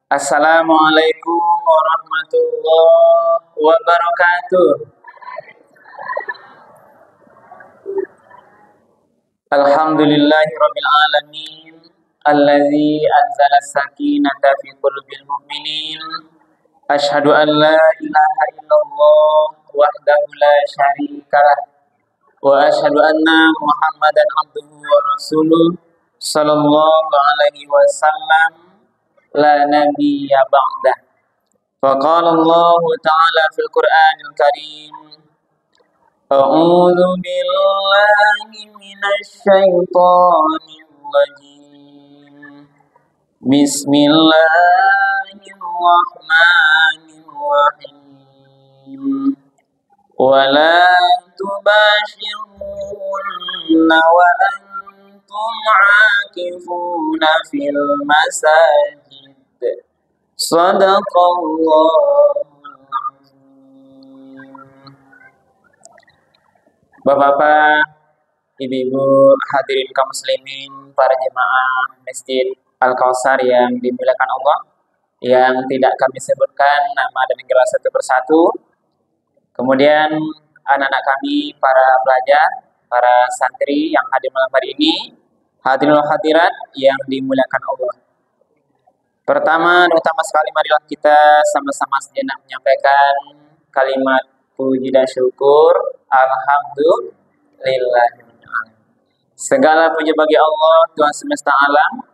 Assalamualaikum warahmatullahi wabarakatuh. Alhamdulillahirabbil alamin allazi anzala sakinata fi qulubil mu'minin. Asyhadu an la ilaha illallah wahdahu la syarikalah wa asyhadu anna Muhammadan abduhu wa rasuluh sallallahu alaihi wasallam la nabiyya ba'dah. Faqala Allah ta'ala fil Qur'anil Karim, a'udzu billahi minasy syaithanir rajim. Bismillahirrahmanirrahim. Wala tubashirunna wa antum 'akifuna fil masajid. Shadaqallahul azim. Bapak-bapak, ibu-ibu, hadirin kaum muslimin, para jemaah Masjid Al-Kautsar yang dimuliakan Allah, yang tidak kami sebutkan nama dan gelar satu persatu. Kemudian anak-anak kami, para pelajar, para santri yang hadir malam hari ini, hadirin hadirat yang dimuliakan Allah. Pertama dan utama sekali, marilah kita sama-sama sejenak menyampaikan kalimat puji dan syukur. Alhamdulillah. Segala puji bagi Allah, Tuhan semesta alam,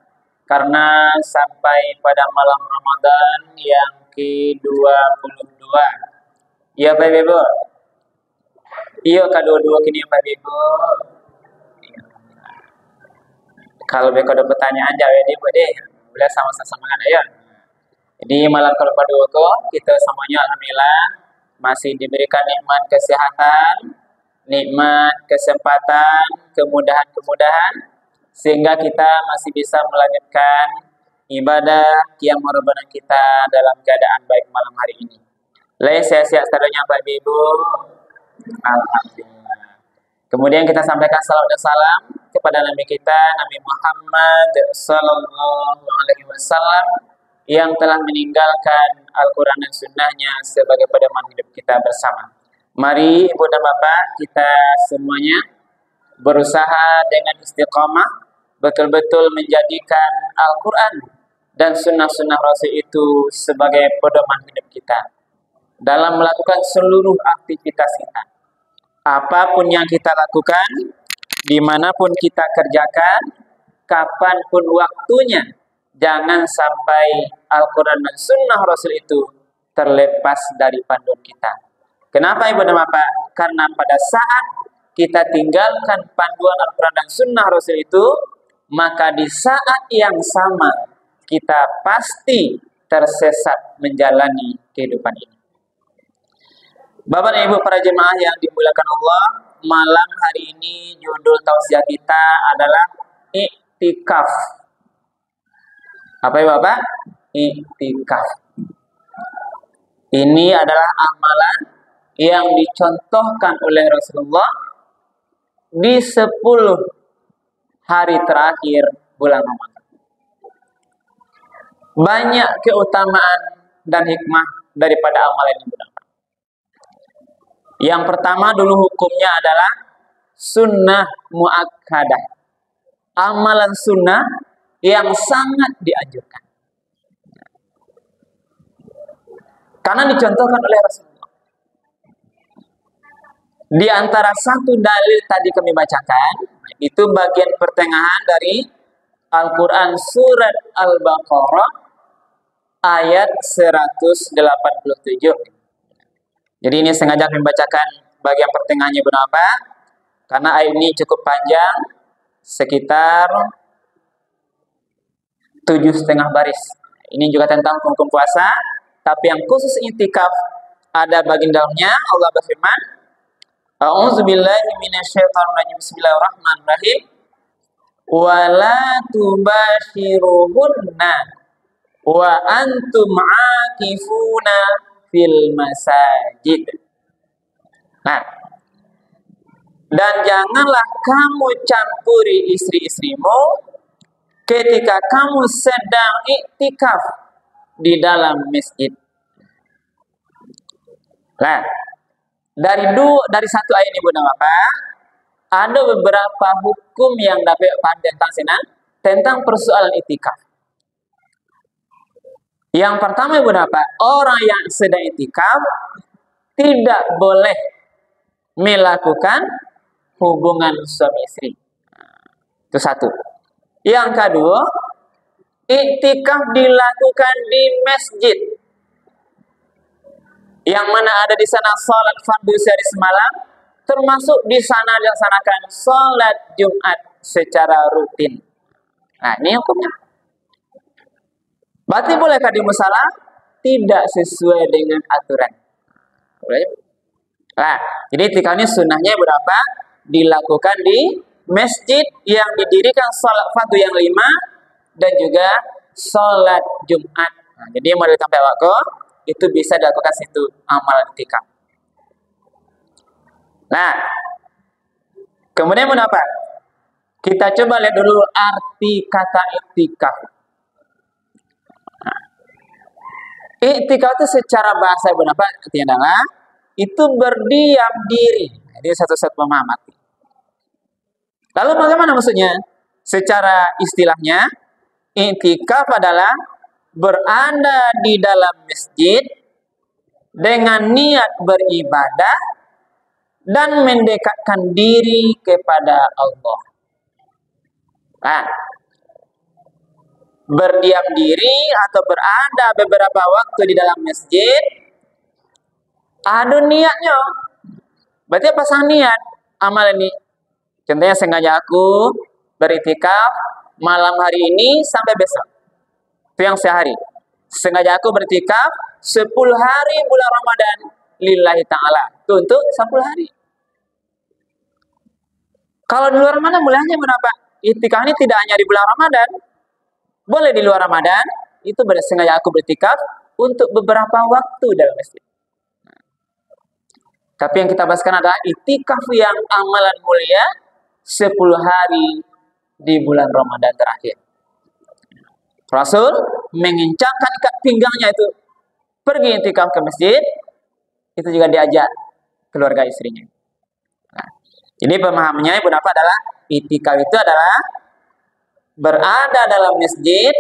karena sampai pada malam Ramadan yang ke-22. Ya Pak Ibu. Iya ke-22 kini Pak Ibu. Kalau mereka ada pertanyaan jawab dia buat deh. Boleh sama-sama kan ya. Jadi malam ke-22 kita semuanya alhamdulillah masih diberikan nikmat kesehatan, nikmat kesempatan, kemudahan-kemudahan, sehingga kita masih bisa melanjutkan ibadah qiyam Ramadan kita dalam keadaan baik malam hari ini. Lain sehat-sehat sadarnya Pak Ibu. Alhamdulillah. Kemudian kita sampaikan salam dan salam kepada Nabi kita, Nabi Muhammad sallallahu alaihi wasallam, yang telah meninggalkan Al-Quran dan Sunnahnya sebagai pedoman hidup kita bersama. Mari Ibu dan Bapak, kita semuanya berusaha dengan istiqamah betul-betul menjadikan Al-Quran dan Sunnah-Sunnah Rasul itu sebagai pedoman hidup kita dalam melakukan seluruh aktivitas kita. Apapun yang kita lakukan, dimanapun kita kerjakan, kapanpun waktunya, jangan sampai Al-Quran dan Sunnah Rasul itu terlepas dari panduan kita. Kenapa Ibu dan Bapak? Karena pada saat kita tinggalkan panduan Al-Quran dan Sunnah Rasul itu, maka di saat yang sama kita pasti tersesat menjalani kehidupan ini. Bapak dan Ibu para jemaah yang dimuliakan Allah, malam hari ini judul tausiah kita adalah iktikaf. Apa ya Bapak? Iktikaf. Ini adalah amalan yang dicontohkan oleh Rasulullah di 10 hari terakhir bulan Ramadan. Banyak keutamaan dan hikmah daripada amalan ini. Yang pertama dulu hukumnya adalah sunnah muakkadah. Amalan sunnah yang sangat dianjurkan. Karena dicontohkan oleh Rasulullah. Di antara satu dalil tadi kami bacakan, itu bagian pertengahan dari Al-Quran surat Al-Baqarah ayat 187. Jadi ini sengaja kami bacakan bagian pertengahannya berapa? Karena ayat ini cukup panjang, sekitar 7,5 baris. Ini juga tentang hukum puasa, tapi yang khusus iktikaf ada bagian dalamnya. Allah berfirman, A'udzubillahi minasyaitonirrajim. Bismillahirrahmanirrahim. Wala tubashiruhunna wa antum 'akifuna fil masajid. Nah, dan janganlah kamu campuri istri-istrimu ketika kamu sedang iktikaf di dalam masjid. Nah, dari satu ayat ini Bunda Bapak, ada beberapa hukum yang dapat tentang persoalan itikaf. Yang pertama Bunda Bapak, orang yang sedang itikaf tidak boleh melakukan hubungan suami istri. Itu satu. Yang kedua, iktikaf dilakukan di masjid, yang mana ada di sana salat fardu sehari semalam, termasuk di sana dilaksanakan salat Jumat secara rutin. Nah, ini hukumnya. Berarti bolehkah di musala? Tidak sesuai dengan aturan. Boleh? Nah, jadi iktikaf ini sunnahnya berapa? Dilakukan di masjid yang didirikan salat fardu yang 5 dan juga salat Jumat. Nah, jadi mau ditambah waktu itu bisa dilakukan situ amal iktikaf. Nah, kemudian apa? Kita coba lihat dulu arti kata iktikaf. Nah, iktikaf itu secara bahasa apa? Artinya adalah itu berdiam diri. Jadi satu-satu pemahaman. Lalu bagaimana maksudnya? Secara istilahnya, iktikaf adalah berada di dalam masjid dengan niat beribadah dan mendekatkan diri kepada Allah. Nah, berdiam diri atau berada beberapa waktu di dalam masjid, ada niatnya. Berarti apa sah niat amal ini? Contohnya sengaja aku beriktikaf malam hari ini sampai besok. Itu yang sehari. Sengaja aku beriktikaf 10 hari bulan Ramadan lillahi ta'ala. Itu untuk 10 hari. Kalau di luar Ramadan bolehnya berapa? Iktikaf ini tidak hanya di bulan Ramadan. Boleh di luar Ramadan. Itu sengaja aku beriktikaf untuk beberapa waktu dalam masjid. Tapi yang kita bahaskan adalah iktikaf yang amalan mulia 10 hari di bulan Ramadan terakhir. Rasul mengencangkan ikat pinggangnya itu pergi iktikaf ke masjid, itu juga diajak keluarga istrinya. Nah, ini pemahamannya Ibu Nafa adalah iktikaf itu adalah berada dalam masjid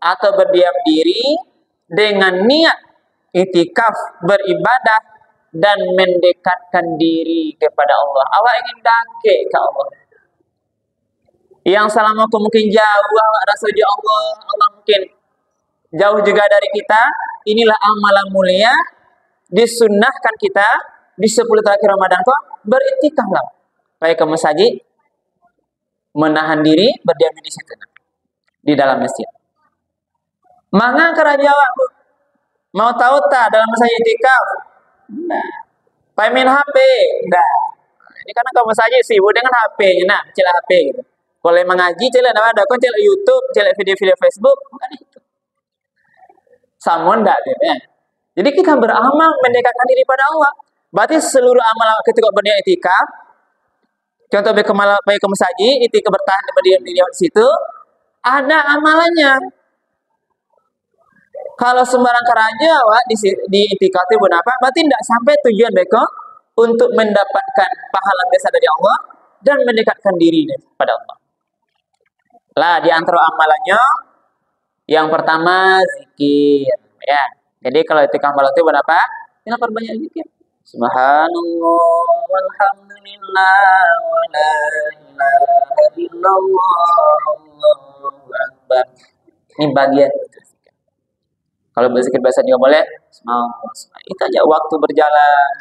atau berdiam diri dengan niat iktikaf beribadah dan mendekatkan diri kepada Allah. Awak ingin dake ke Allah. Yang selama aku mungkin jauh, awak rasa Allah mungkin jauh juga dari kita. Inilah amalan mulia, disunnahkan kita di 10 terakhir Ramadan kok beriktikaflah. Baik ke masjid, menahan diri, berdiam di situ di dalam masjid. Mangga kerja awak mau tahu tak dalam masa iktikaf? Nah, main HP, nah. Ini karena kamu saja sibuk dengan HP-nya, nah, celah HP gitu. Boleh mengaji, celah ada kon celah YouTube, celah video-video Facebook, bukan itu. Sama enggak gitu ya. Jadi kita beramal mendekatkan diri pada Allah. Berarti seluruh amal ketika berniat iktikaf, contoh baik ke masjid, iktikaf bertahan berdiam diri di situ, ada amalannya. Kalau sembarang keraja wak di iktikaf itu apa? Berarti tidak sampai tujuan mereka untuk mendapatkan pahala besar dari Allah dan mendekatkan diri pada Allah. Lah di antara amalannya yang pertama zikir, ya. Jadi kalau iktikaf malam itu apa? Tinggal perbanyak zikir. Subhanallah walhamdulillah wala ilaha illallah Allahu akbar. Ini bagian. Kalau berzikir biasa juga boleh. Itu aja waktu berjalan.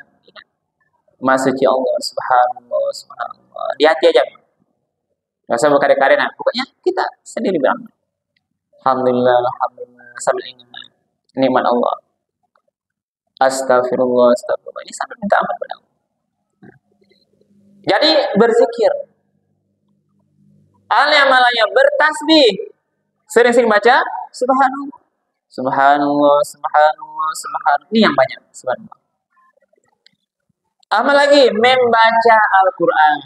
Masuki Allah subhanallah, subhanallah. Di hati aja. Gak usah berkarya-karya. Nah, pokoknya kita sendiri beramal. Alhamdulillah, alhamdulillah. Sambil ingat nikmat Allah. Astagfirullah, astagfirullah. Ini sambil minta amal pada Allah. Jadi berzikir. Amalannya bertasbih. Sering-sering baca subhanallah. Subhanallah, subhanallah, subhanallah. Ini yang banyak. Subhanallah. Apa lagi? Membaca Al-Quran.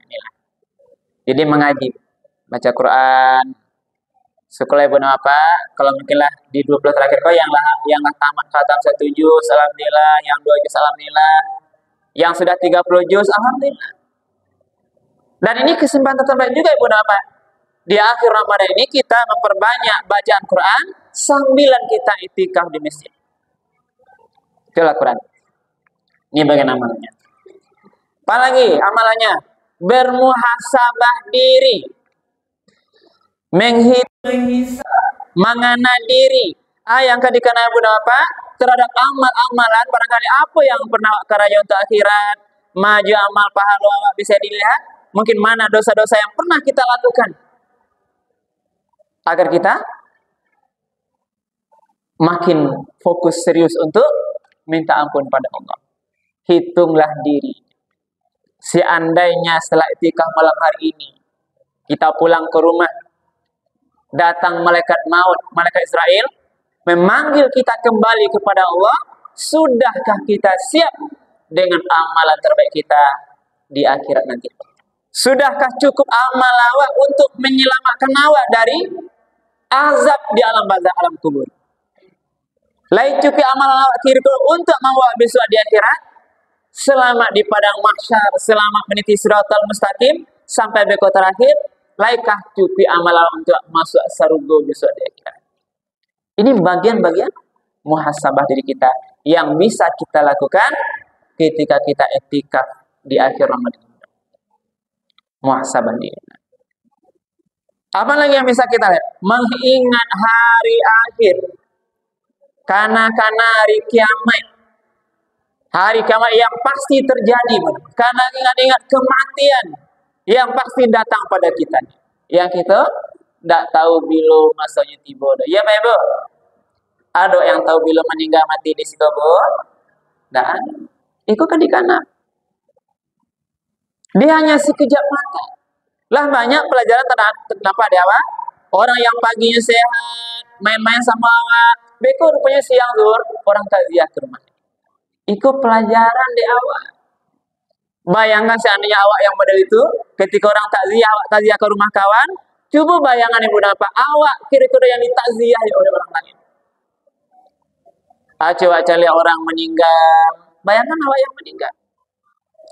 Inilah. Jadi mengaji. Baca Quran. Sekolah ibu apa? Kalau mungkinlah di 20 terakhir kau yang tamat khatam 1 juz, alhamdulillah, yang 2 juz alhamdulillah, yang sudah 30 juz alhamdulillah. Dan ini kesempatan terbaik juga ibu apa? Di akhir Ramadan ini kita memperbanyak bacaan Quran sambilan kita itikaf di masjid. Itulah Quran. Ini bagian amalnya. Apalagi amalannya? Bermuhasabah diri. Menghitung, mengana diri. Yang kedikana ibu apa? Terhadap amal-amalan, barangkali apa yang pernah karaya untuk akhirat, maju amal pahala bisa dilihat. Mungkin mana dosa-dosa yang pernah kita lakukan, agar kita makin fokus serius untuk minta ampun pada Allah. Hitunglah diri. Seandainya setelah itikaf malam hari ini kita pulang ke rumah, datang malaikat maut, malaikat Israel, memanggil kita kembali kepada Allah, sudahkah kita siap dengan amalan terbaik kita di akhirat nanti? Sudahkah cukup amal awak untuk menyelamatkan awak dari azab di alam barzakh, alam kubur? Lain cukup amal awak kiri untuk membawa besok di akhirat, selamat di padang mahsyar, selamat meniti siratal mustaqim sampai beko terakhir. Laikah cukup amal awak untuk masuk surga besok di akhirat? Ini bagian-bagian muhasabah diri kita yang bisa kita lakukan ketika kita iktikaf di akhir Ramadan. Muhasabah diri. Apa lagi yang bisa kita lihat? Mengingat hari akhir. Karena hari kiamat. Hari kiamat yang pasti terjadi. Karena ingat-ingat kematian yang pasti datang pada kita. Yang kita tidak tahu bila masanya tiba. Ya Pak Ibu? Ada yang tahu bila meninggal mati di situ, Bu? Tidak ada. Itu kan di kanan. Dia hanya sekejap mata. Lah banyak pelajaran terdapat di awal. Orang yang paginya sehat, main-main sama awak. Beko rupanya siang zuhur, orang takziah ke rumah. Itu pelajaran di awal. Bayangkan seandainya awak yang model itu, ketika orang takziah, awak takziah ke rumah kawan, coba bayangan ibu apa? Awak kira-kira yang ditakziah oleh orang lain. Coba lihat orang meninggal. Bayangkan awak yang meninggal.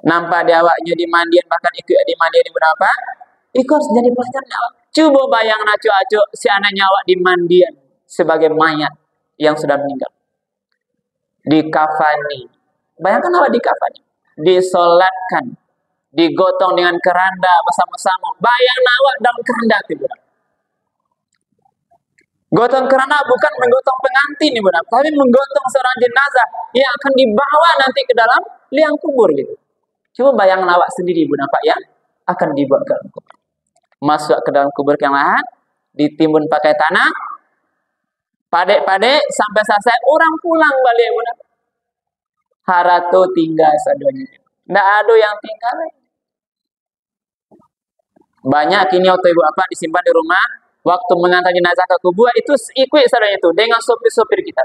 Nampak di awaknya di mandian, bahkan ikut di mandian di berapa? Ikut harus jadi pelajaran awak. Coba bayangkan acu-acu seandainya awak di mandian sebagai mayat yang sudah meninggal. Dikafani. Bayangkan awak dikafani. Disolatkan. Digotong dengan keranda bersama-sama. Bayangkan awak dalam keranda itu. Gotong keranda bukan menggotong pengantin ibu, tapi menggotong seorang jenazah yang akan dibawa nanti ke dalam liang kubur gitu. Coba bayangkan awak sendiri ibu nampak ya, akan dibawa ke dalam kubur. Masuk ke dalam kubur yang lahat, ditimbun pakai tanah, padek-padek sampai selesai, orang pulang balik ibu nampak. Harato tinggal sadonya. Tidak ada yang tinggal. Banyak kini waktu ibu apa disimpan di rumah, waktu mengantar jenazah ke kubur itu ikut sadonya itu dengan sopir-sopir kita.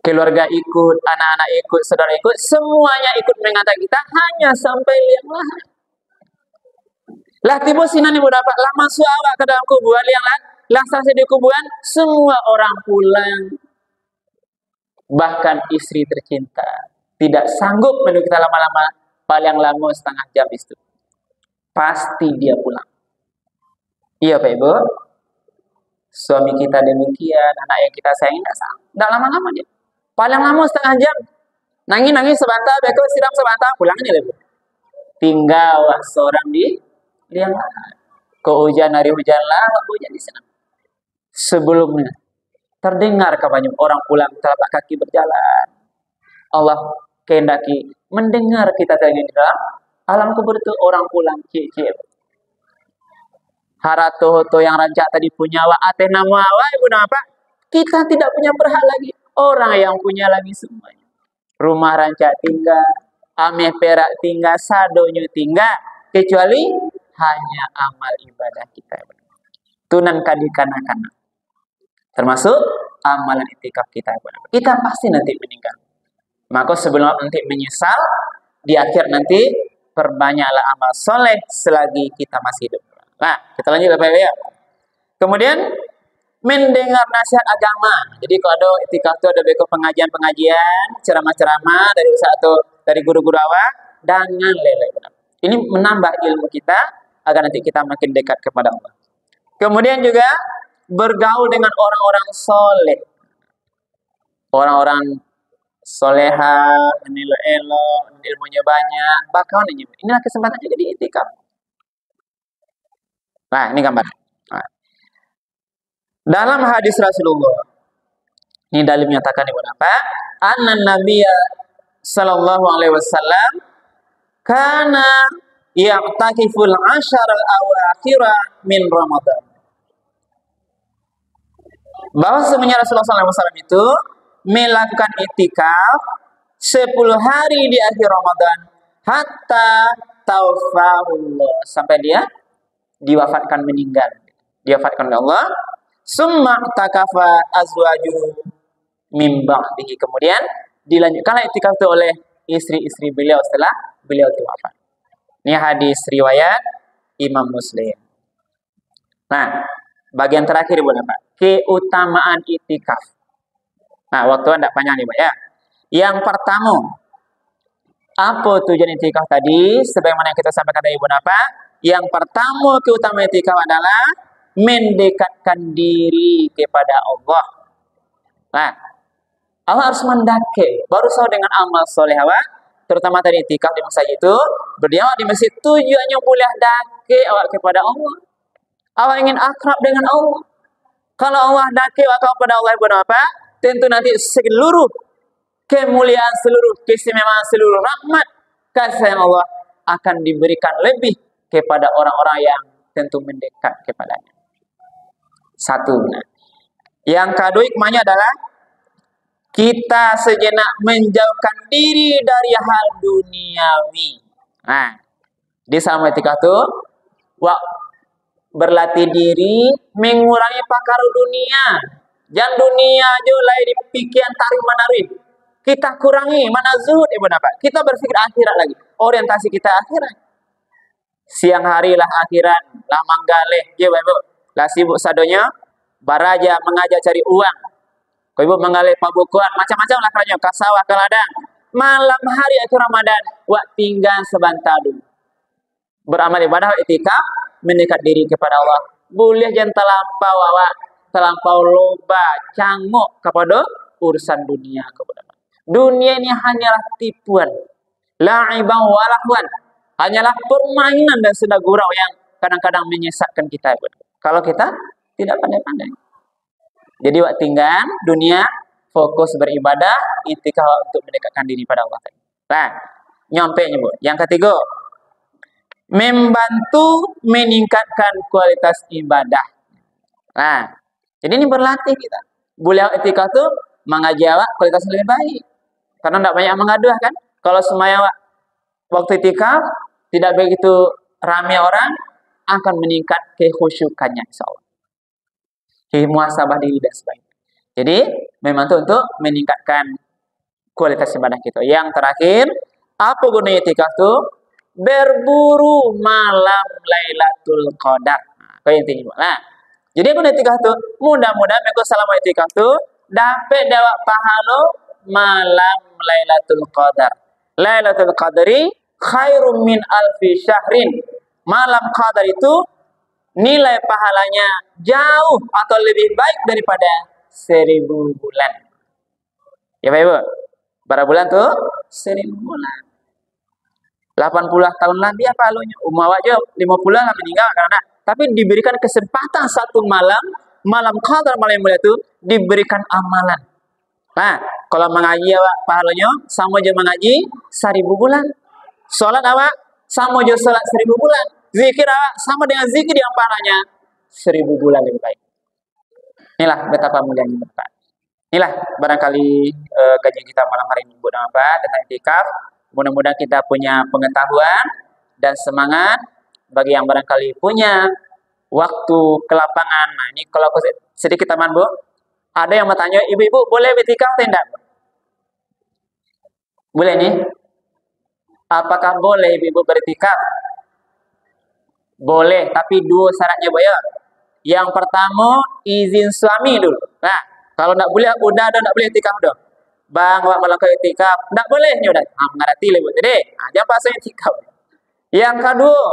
Keluarga ikut, anak-anak ikut, saudara ikut, semuanya ikut mengantar kita hanya sampai liang lahat. Lah tiba sinan ibu dapat lah masuk awak ke dalam kuburan liang lahat, lah selesai di kuburan, semua orang pulang. Bahkan istri tercinta tidak sanggup menunggu kita lama-lama, paling lama setengah jam itu. Pasti dia pulang. Iya Pak Ibu. Suami kita demikian, anak yang kita sayang tidak lama-lama dia. Paling lama setengah jam. Nangis-nangis sebentar, beko siram sebentar, pulang aja lebih. Tinggal seorang di liang lahat. Ke hujan hari hujan lah, hujan di sana. Sebelumnya terdengar kabarnya orang pulang telapak kaki berjalan. Allah kehendaki mendengar kita tadi di dalam alam kubur itu orang pulang cik-cik. Harato yang rancak tadi punya wa ateh nama wa ibu apa? Kita tidak punya berhak lagi. Orang yang punya lagi semuanya. Rumah rancak tinggal, ameh perak tinggal, sadonya tinggal, kecuali hanya amal ibadah kita. Tunan kadikanak-kanak. Termasuk amalan itikaf kita. Kita pasti nanti meninggal. Maka sebelum nanti menyesal, di akhir nanti perbanyaklah amal soleh selagi kita masih hidup. Nah, kita lanjut Bapak Ibu ya. Kemudian mendengar nasihat agama. Jadi kalau ada itikaf itu ada beko pengajian-pengajian, ceramah-ceramah dari ustaz atau dari guru-guru awak, jangan lele. Ini menambah ilmu kita agar nanti kita makin dekat kepada Allah. Kemudian juga bergaul dengan orang-orang soleh. Orang-orang soleha, elo-elo, ilmunya banyak, bakal ini. Inilah kesempatan juga di itikaf. Nah, ini gambar. Nah. Dalam hadis Rasulullah, ini dalil menyatakan ibu apa? Anna Nabiya sallallahu alaihi wasallam kana ya'takiful ashar al-awakhira min Ramadan. Bahwa sebenarnya Rasulullah SAW itu melakukan itikaf 10 hari di akhir Ramadan hatta taufahullah, sampai dia diwafatkan, meninggal, diwafatkan oleh Allah. Summa takafa azwajuhu min ba'dihi, kemudian dilanjutkan itikaf itu oleh istri-istri beliau setelah beliau itu wafat. Ini hadis riwayat Imam Muslim. Nah, bagian terakhir Ibu Bapak, keutamaan itikaf. Nah, waktu tidak panjang nih, Pak ya. Yang pertama, apa tujuan itikaf tadi? Sebagaimana yang kita sampaikan tadi Ibu Bapak, yang pertama keutamaan itikaf adalah mendekatkan diri kepada Allah. Nah, Allah harus mendake, baru sama dengan amal soleh awak. Terutama tadi itikaf di masjid itu, berdiam di masjid tujuannya boleh dake awak kepada Allah. Allah ingin akrab dengan Allah. Kalau Allah dake awak kepada Allah Ibu Bapak, tentu nanti seluruh kemuliaan, seluruh keistimewaan, seluruh rahmat, kasih sayang Allah akan diberikan lebih kepada orang-orang yang tentu mendekat kepadanya. Satu. Yang kedua hikmahnya adalah kita sejenak menjauhkan diri dari hal duniawi. Nah, di sama itikaf itu berlatih diri mengurangi pakar dunia. Jangan dunia aja lah dipikiran tarik menarik. Kita kurangi mana zuhud Ibu Bapak. Kita berpikir akhirat lagi. Orientasi kita akhirat. Siang hari lah akhirat, lah manggaleh, ya Ibu. Lah sibuk sadonya, baraja mengajak cari uang. Kau Ibu menggaleh pabukuan, macam-macam lah keranya, kasawah ke ladang. Malam hari akhir Ramadan, wak tinggal sebentar dulu. Beramal ibadah itikaf, mendekat diri kepada Allah. Boleh jangan terlampau awak, terlampau loba, cangok kepada urusan dunia kepada. Dunia ini hanyalah tipuan, la'ibang walahwan, hanyalah permainan dan senda gurau yang kadang-kadang menyesatkan kita. Kalau kita tidak pandai-pandai. Jadi waktu tinggal dunia, fokus beribadah, itikaf untuk mendekatkan diri pada Allah. Nah, nyampe Bu. Yang ketiga, membantu meningkatkan kualitas ibadah. Nah, jadi ini berlatih kita. Boleh itikaf itu mengaji awak kualitas lebih baik. Karena tidak banyak mengaduh kan. Kalau semuanya waktu itikaf tidak begitu ramai orang, akan meningkat kekhusyukannya insyaallah. Muhasabah diri dan sebagainya. Jadi memang itu untuk meningkatkan kualitas ibadah kita. Yang terakhir, apa gunanya itikaf itu? Berburu malam Lailatul Qadar. Nah, intinya. Nah, jadi gunanya itikaf itu mudah-mudahan mereka selama itikaf itu dapat dapat pahala malam Lailatul Qadar. Lailatul Qadri khairum min alfi syahrin. Malam Qadar itu nilai pahalanya jauh atau lebih baik daripada 1000 bulan. Ya Pak Ibu? Berapa bulan tuh? 1000 bulan. 80 tahun lagi apa pahalanya? Umar aja 50 lah meninggal karena tapi diberikan kesempatan satu malam, malam Qadar malam mulia itu diberikan amalan. Nah, kalau mengaji awak pahalanya sama aja mengaji 1000 bulan. Salat awak sama aja salat 1000 bulan. Zikir awak sama dengan zikir yang pahalanya 1000 bulan lebih baik. Inilah betapa mulianya Bapak. Inilah barangkali kajian kita malam hari ini Bapak tentang itikaf. Mudah-mudahan kita punya pengetahuan dan semangat bagi yang barangkali punya waktu ke lapangan. Nah, ini kalau aku sedikit teman Bu, ada yang bertanya, ibu-ibu boleh itikaf tidak? Boleh nih? Apakah boleh ibu-ibu beritikaf? Boleh, tapi dua syaratnya ya. Yang pertama, izin suami dulu. Nah, kalau nak boleh, udah ada nak boleh itikaf dah. Bang, awak malam ke itikaf, tak boleh ni udah. Mengerti lah buat tadi. Jangan paksa itikaf. Yang kedua,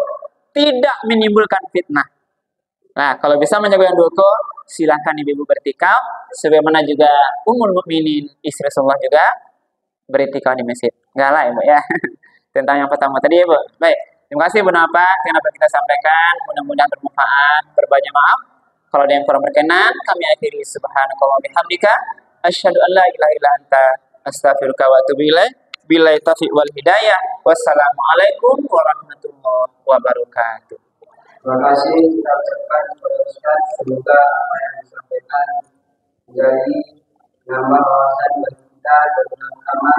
tidak menimbulkan fitnah. Nah, kalau bisa menjaga yang dua itu, silakan ibu-ibu bertikaf. Sebagaimana juga Ummul Mukminin istri Rasulullah juga bertikaf di masjid. Enggak lah, Ibu ya. Tentang yang pertama tadi, Ibu. Baik. Terima kasih Bu Napa yang dapat kita sampaikan. Mudah-mudahan bermanfaat. Berbanyak maaf kalau ada yang kurang berkenan. Kami akhiri subhanakallah bihamdika asyhadu an la ilaha illa anta astaghfiruka wa atubu ilaik. Billahi taufiq wal hidayah. Wassalamualaikum warahmatullahi wabarakatuh. Terima kasih kita ucapkan kepada Ustaz, semoga apa yang disampaikan menjadi nambah wawasan bagi kita dan bersama.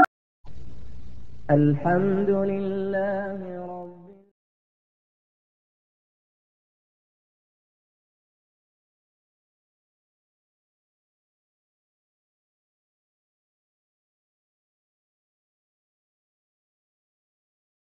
Alhamdulillah.